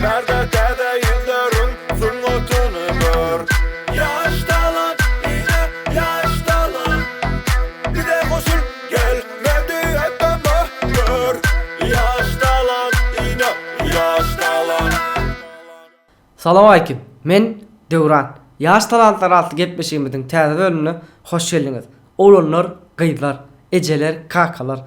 Nerede dede yılların zulmutunu gör. Yaştalan yine yaştalan. Bir de koşul gelmedi etme gör. Yaştalan yine yaştalan. Salam aleyküm. Men Döwran. Yaş talantlar altı gepleşigimizin täze bölümüne hoş geldiňiz. Oğlanlar, gyzlar, ejeler, kakalar,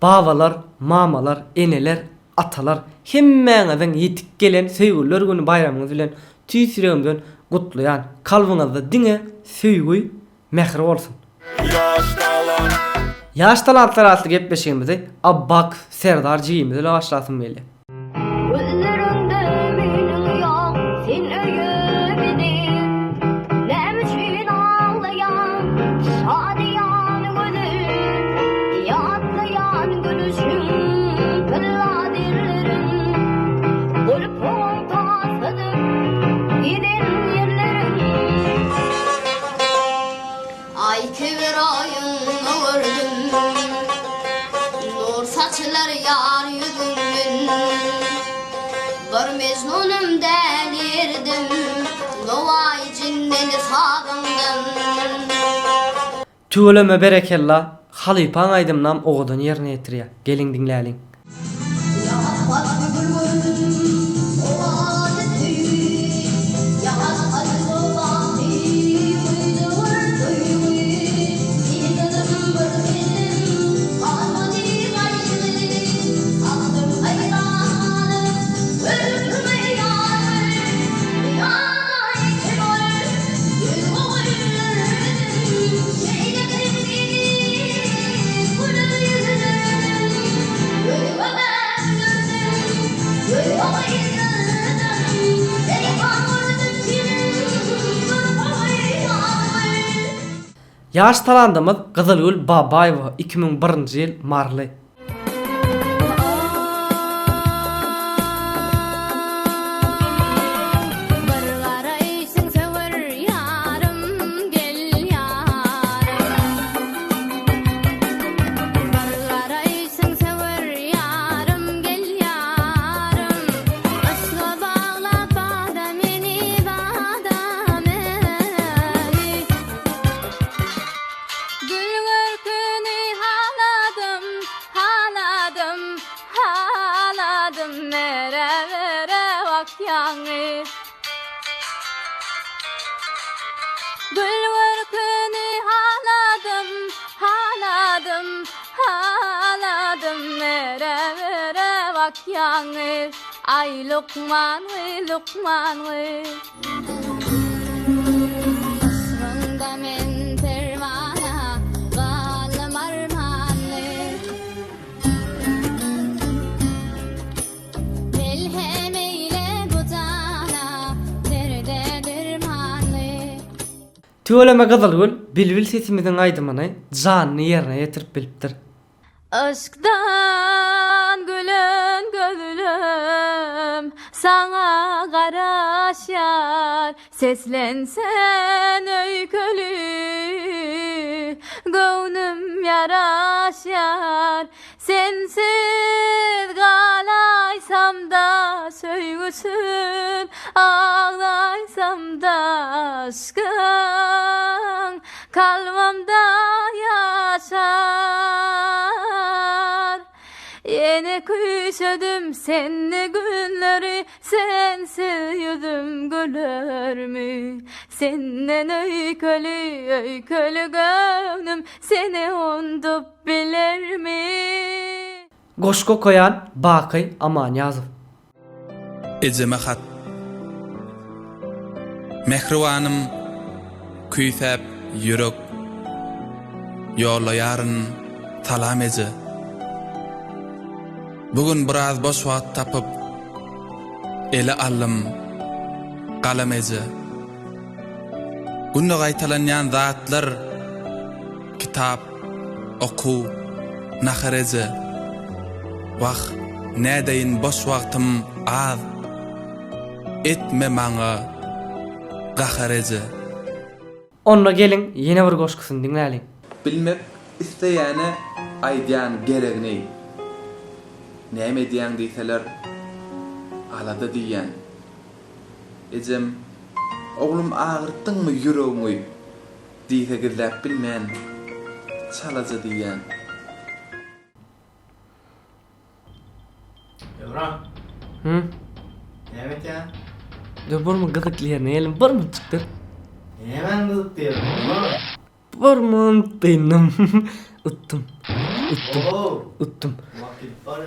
babalar, mamalar, eneler, atalar, hemmeňiziň ýetip gelen söýgüler güni bayramyňyz bilen tüýsüregimden gutlaýan, kalbyňyzda diňe söýgü, mehri bolsun. Yaştalan. Yaş talantlar altı gepleşigimizi Abbak Serdar Jigimiz ile başlasyn belli. Gözlerinde benim yok, sen öyemedim. Nemçin ağlayan, şadiyan gönül, yatlayan gülüşüm, kılladirlerim. Kulpum tasladım, giden yerlerim. Ay kıvrayın gördüm, nur saçlar yar yüzümün. Bir mecnunum delirdim, novay cinneni sağındım. Tüöleme berekella, Halipan aydımnam oğudun yerine yetirýär. Gelin dinläliň. Yaş talandymyz Gyzylgül Babaýewa 2001-nji ýyl marly. Ay Lokman we Lokman we Asrında men pervana Gal marmanle Melhem eyle butana Derde dermanle Tüöleme Gyzylgül bilbil sesimiziň aýdymyny janyny ýerine ýetirip bilipdir. Aşkdan gülen gönlüm sana garaşar Seslensen öykölü gönlüm yaraşar Sensiz galaysam da söýgüsün Ağlaysam da aşkın kalbimde yaşar Yine küsödüm senli günleri Sensiz yüzüm güler mi? Senden öykölü öykölü gönlüm Seni undup bilir mi? Goşko koyan Baky Amanýazow. Ejeme hat. Mehriwanım küýsäp yürek ýollaýaryn salam eze. Bugün biraz boş wagt tapyp ele allym galam eze. Günde gaýtalanýan zatlar kitap, oku, nahar eze. Waq nädeýin boş wagtym az etme maňa gahar eze. Onda gelin ýene bir goşkusyny dinläliň. Bilmek isteýäne aýdýan geregini. Näme diýen diýseler alada diýen. Ejem oglum ağırtdyňmy ýüregiňi diýse gizläp bilmän çalaja diýen. Devran. Hı? Evet ya. Dur burmu gıdıklayana elim bir mı çıktı? Hemen kızık diyorum. Bir mı benim? Uttum. Oo. Uttum. Vakit var ya.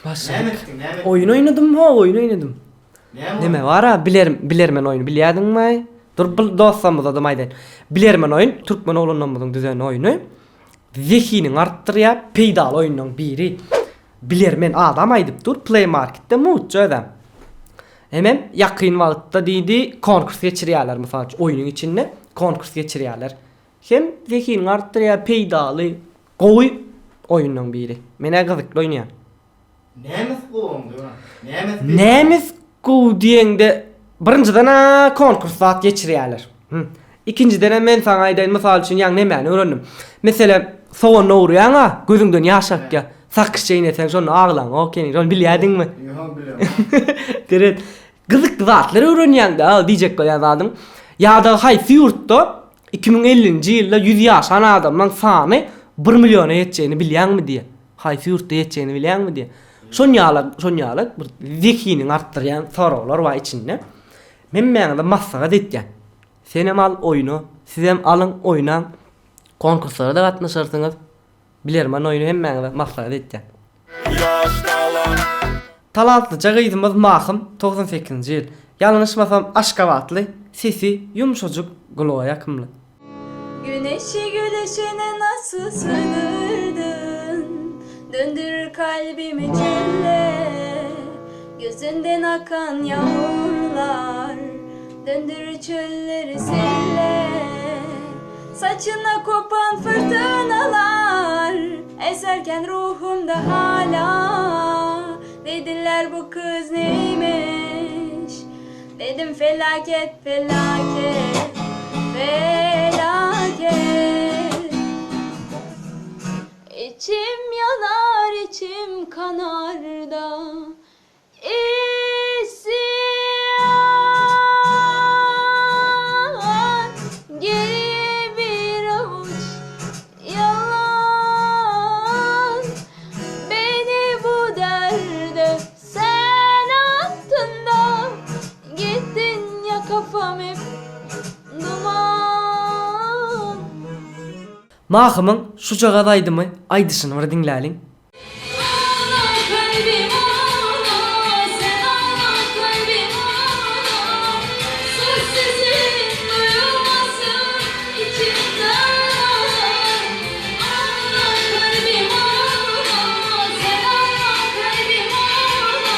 Başla. Ne ettin? Ne ettin? Oyun oynadım ha, oyun oynadım. Ne var? Neme var ha, bilerim ben oyunu, biliyordun mu? Dur dostlarımız adım aydan. Bilerim ben oyun, Türkmen oğlundan düzenli oyunu. Zekinin arttırıya peydal oyunun biri. Bilerim ben adam aydıp dur, Play Market'te muhtemelen adam. Hemen yakın vakitte deydi konkurs geçiriyorlar mesela oyunun içinde konkurs geçiriyorlar. Hem zekinin arttırıya peydalı koy oyunun biri. Mene kızıklı oynayan. Nemiz kovum diyor. Nemiz. Nemiz ku diyende birinciden ha konkurs vaat geçiriyorlar. İkinciden men sana aydan misal için yan nemeni öğrendim. Mesela soğanla uğrayan ha gözünden yaş akya. Sakış şeyine sen şunu ağlan okey. Onu biliyordun mu? Yok biliyorum. Evet. Kızık zatları öğreniyen de diyecek koyan adam. Ya da haysi yurtta 2050. yılda 100 yaşan adamdan sani 1 milyona yeteceğini biliyen mi diye. Haysi yurtta yeteceğini biliyen mi diye. Şonyalık zekinin arttırayan sorular var içinde. Men de masaya detken. Senem al oyunu, sizem alın oynan. Konkurslara da katlaşırsınız. Bilerim ben oyunu hem de masaya detken. Yaştalan. Talantlıca kızımız Mahım 98. yıl. Yanlışmasam Aşkavatlı, sesi yumuşacık kulağa yakımlı. Güneşi güneşine nasıl sığdırdın? Döndürür kalbimi çölle. Gözünden akan yağmurlar döndürür çölleri selle. Saçına kopan fırtınalar eserken ruhumda hala. Dediler bu kız neymiş? Dedim felaket felaket felaket. İçim yanar içim kanar da isyan. Geri bir avuç yalan beni bu derde sen attın da gittin ya kafam hep duman. Mahım'ın şu çağadaydı mı? Aydışını var dinleyelim. Ağla kalbim ağla, sen ağla kalbim ağla. Sözsüzün duyulmasın içimden ağlar. Ağla kalbim ağla, sen ağla kalbim ağla.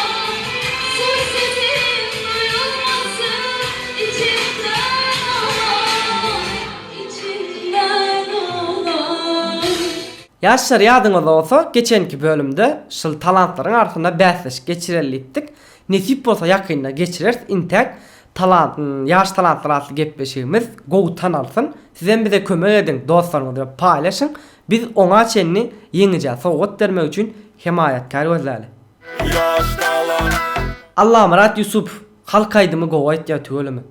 Sözsüzün duyulmasın içimden ağlar. İçimden ağlar. Yaşlar yadınız olsa geçenki bölümde şıl talantların arasında bahsleş geçireliydik. Nesip olsa yakında geçireriz. İntek yaş talantlar adlı gepleşiğimiz go tanalsın. Sizden bize kömek edin, dostlarınızla paylaşın. Biz ona çenini yenice soğuk vermek için himayetkar gözlerle. Yaştalan. Allah'ım Murat Yusuf halk aydımı go et ya tüölümü.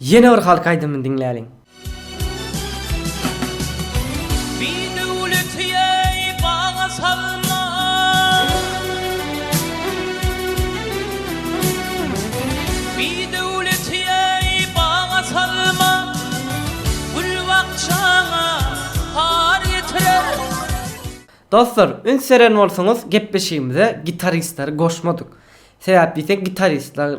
Yeni bir halk aydımını dinleyelim. Bir devletiye bağa salma, bir devletiye bağa salma, gül bakçana har yetirer. Dostlar, ün seren olsanız gepleşiğimize gitaristler koşmadık. Sebepli gitaristler,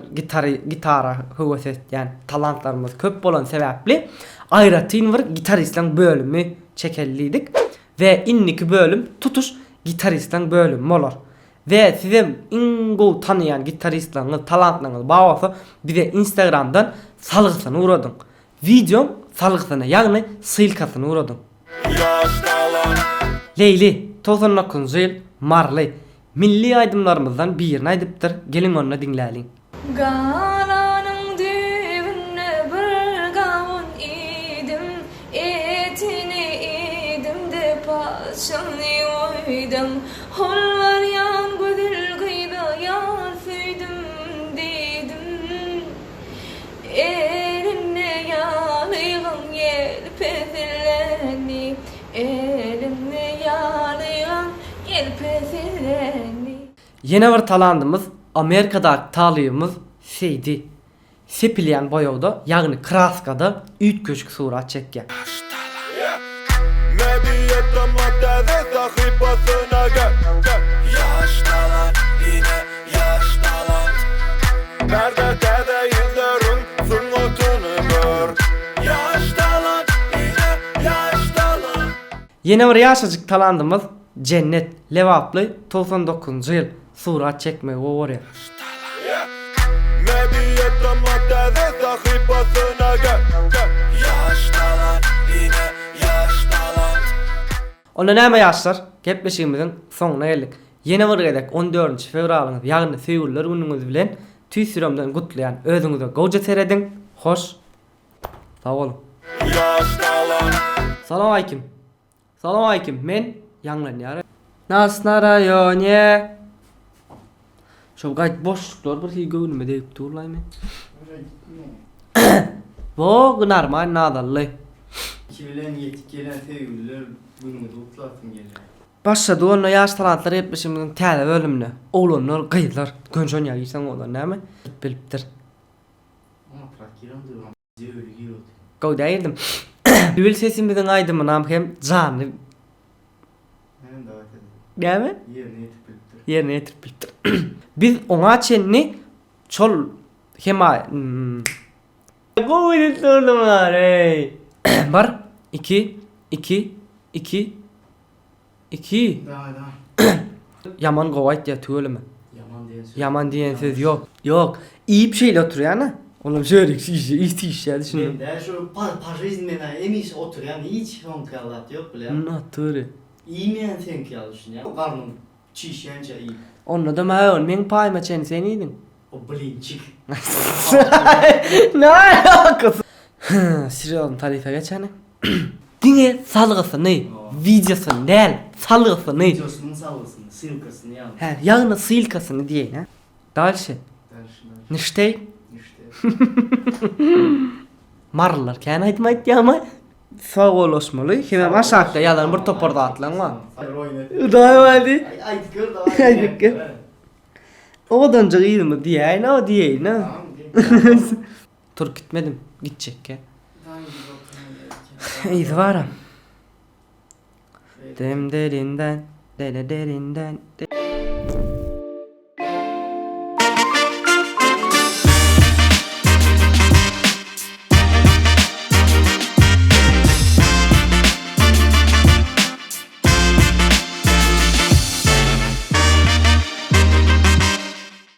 gitara hıvıset yani talantlarımız köp olan sebepli ayrıtın var gitaristlerin bölümü çekelliydik. Ve inniki bölüm tutuş gitaristlerin bölümü olur. Ve size ingo tanıyan gitaristleriniz, talantlarınız bağırsa bize Instagram'dan salgısını uğradın. Videom salgısını yani sılkasını uğradın. Yaştalan. Leyli, 99 yıl Marley. Milli aydımlarımızdan birini aydıptır. Gelin onu dinleyelim. Galanın düğününe bir gavun idim, etini idim de paşanı oydum. Hol var yan güdül kıyda yar süydüm dedim. Elinle yanıyorum yelpezileni, elinle yanıyorum yelpezileni. Yeni bir talandımız Amerika'da talıyımız şeydi. Sepilyen boyovda yani kraskada 3 köşk surat çekken. Medyata maddede sahipasına gel. Yaştalan. Yine yaştalan. Nerede dede yüzlerin sunutunu gör. Yaştalan. Yine yaştalan. Yeni bir yaşacık talandımız Cennet Levaplı 99 yıl surat çekmeye oraya. Medyata maddede sahipasına gel. Yaştalan. Yine yaştalan. Onda näme yaşlar? Gepleşigimizin soňuna geldik. Yeni bir gedek 14 fevralyň ýagny söýgüller günüňiz bilen tüýsüremden gutlaýan özüňize goja seredin. Hoş. Sag bolun. Yaştalan. Salam aýkym. Salam aýkym. Men ýanglan ýara. Nasna raýony. Şo gaýt boşluklar bir hiç göwnüme deyip durlaýmy. Wo gnarma nadally. 2007 gelen sevgililer günümü tutlasın gelir. Başladı onu yaş talantlar etmişimizin täze bölümüne. Oğlanlar, gyzlar, gönçön ýagysan olar näme? Bilipdir. Ama prakiram durum. Zöyle yiyordu. Goýda aýdym. Bil sesimizin aýdymynam hem jany Hem davet edin. näme? Yerine yetip biliptir. Yerine ýetirip bilipdir. Biz oňa çenni çol hema Goýdy turdumlar ey. Bar 2 Daha. Yaman gowaýt ýa tööleme. Yaman diyen söz. Yaman diýen söz ýok. Ýok. İyi bir şeyle otur yani. Oğlum şöyle şişe, işe düşünün. Ben de şu parizmena emiş oturan hiç honkalat yok bile. Naturi. İyi mi yani sen ki alışın ya? Karnım çişence iyi. Onunla da mağun, men payma çen sen iydin. O bilinçik. Ne alakası? Siriyalın tarife geçeni. Dine salgısını, videosunu değil, salgısını. Videosunu sallasın, silkasını yan. He, yağına silkasını diye ha. Dalşı. Derşinden Niştey. işte. Marlılar, kâne aytmayt ya ama. Sağ ol Osmalı. Hemen aşağıda yalan bir toparda atlan var. Hayır oynadı. Daha hadi. Ay gör da Ay, gör. O da iyiydi mi diye, aynen o diye, ne? Tamam. Tur gitmedim, gidecek ya. İyi. İyi var. Dem derinden, derinden.